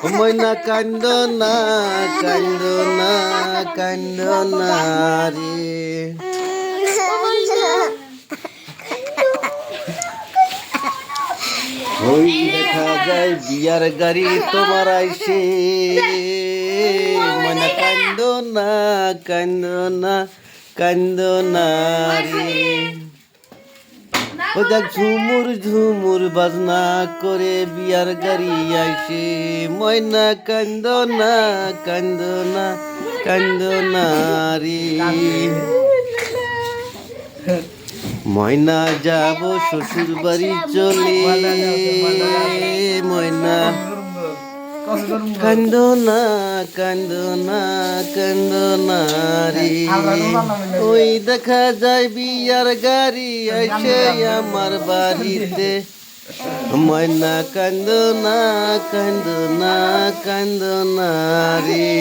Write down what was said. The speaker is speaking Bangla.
ময়না কান্দ না কান্দ না কান্দ না রে। ওই দেখা যায় বিয়ার গাড়ি তোমার আইসে, ময়না কান্দ না কান্দ না কান্দ না রে। ও দেখ ঝুমুর ঝুমুর বাজনা করে বিয়ার গাড়ি আইসে, ময়না কান্দ না কান্দ না কান্দ না রে। ময়না যাব শ্বশুর বাড়ি চলে, ময়না কান্দ না কান্দ না কান্দ না রে। ওই দেখা যায় বিয়ার গাড়ি আইসে আমার বাড়িতে, ময়না কান্দ না কান্দ না কান্দ না রে।